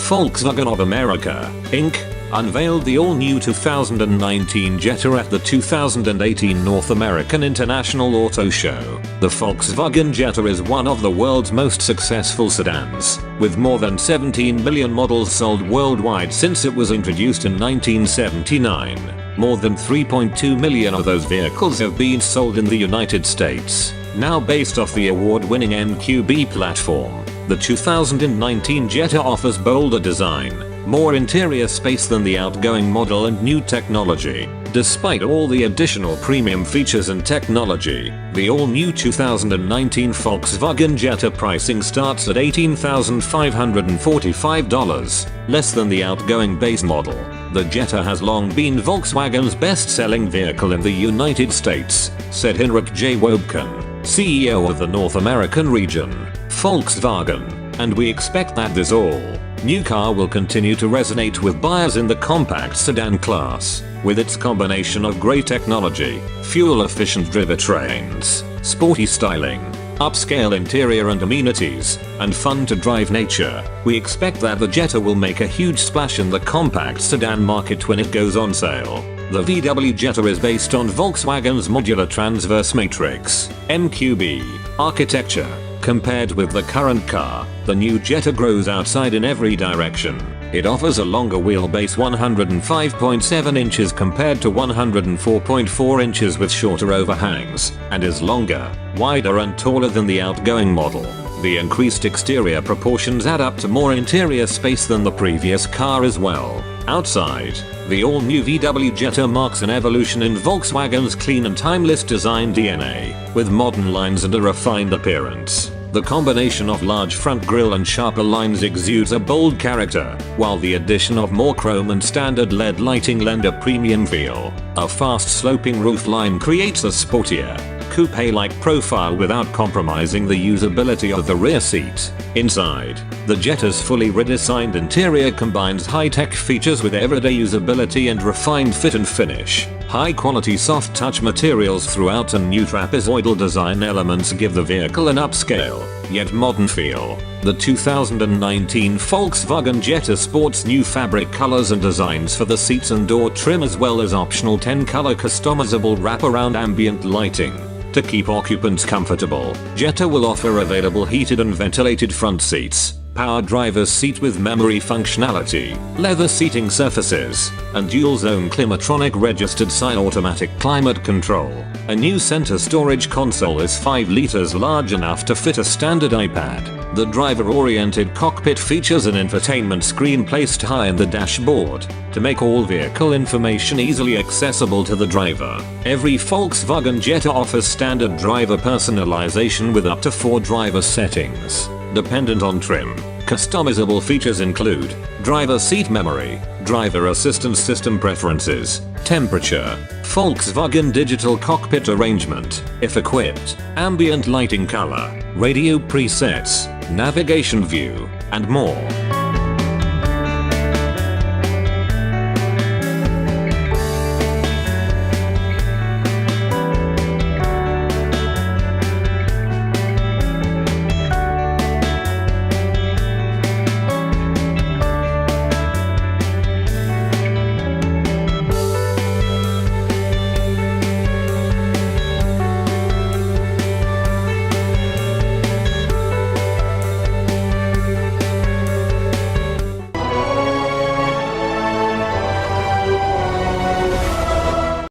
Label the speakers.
Speaker 1: Volkswagen of America, Inc., unveiled the all-new 2019 Jetta at the 2018 North American International Auto Show. The Volkswagen Jetta is one of the world's most successful sedans, with more than 17 million models sold worldwide since it was introduced in 1979. More than 3.2 million of those vehicles have been sold in the United States. Now based off the award-winning MQB platform, the 2019 Jetta offers bolder design, more interior space than the outgoing model and new technology. Despite all the additional premium features and technology, the all-new 2019 Volkswagen Jetta pricing starts at $18,545, less than the outgoing base model. The Jetta has long been Volkswagen's best-selling vehicle in the United States, said Henrik J. Wobken, CEO of the North American region, Volkswagen, and we expect that this all-new car will continue to resonate with buyers in the compact sedan class, with its combination of great technology, fuel-efficient drivetrains, sporty styling, upscale interior and amenities, and fun-to-drive nature. We expect that the Jetta will make a huge splash in the compact sedan market when it goes on sale. The VW Jetta is based on Volkswagen's modular transverse matrix (MQB) architecture. Compared with the current car, the new Jetta grows outside in every direction. It offers a longer wheelbase 105.7 inches compared to 104.4 inches with shorter overhangs, and is longer, wider and taller than the outgoing model. The increased exterior proportions add up to more interior space than the previous car as well. Outside, the all-new VW Jetta marks an evolution in Volkswagen's clean and timeless design DNA, with modern lines and a refined appearance. The combination of large front grille and sharper lines exudes a bold character, while the addition of more chrome and standard LED lighting lend a premium feel. A fast-sloping roofline creates a sportier, coupe-like profile without compromising the usability of the rear seat. Inside, the Jetta's fully redesigned interior combines high-tech features with everyday usability and refined fit and finish. High-quality soft-touch materials throughout and new trapezoidal design elements give the vehicle an upscale, yet modern feel. The 2019 Volkswagen Jetta sports new fabric colors and designs for the seats and door trim, as well as optional 10-color customizable wraparound ambient lighting. To keep occupants comfortable, Jetta will offer available heated and ventilated front seats, power driver's seat with memory functionality, leather seating surfaces, and dual-zone Climatronic registered side automatic climate control. A new center storage console is 5 liters large, enough to fit a standard iPad. The driver-oriented cockpit features an infotainment screen placed high in the dashboard to make all vehicle information easily accessible to the driver. Every Volkswagen Jetta offers standard driver personalization with up to 4 driver settings. Dependent on trim, customizable features include driver seat memory, driver assistance system preferences, temperature, Volkswagen digital cockpit arrangement, if equipped, ambient lighting color, radio presets, navigation view, and more.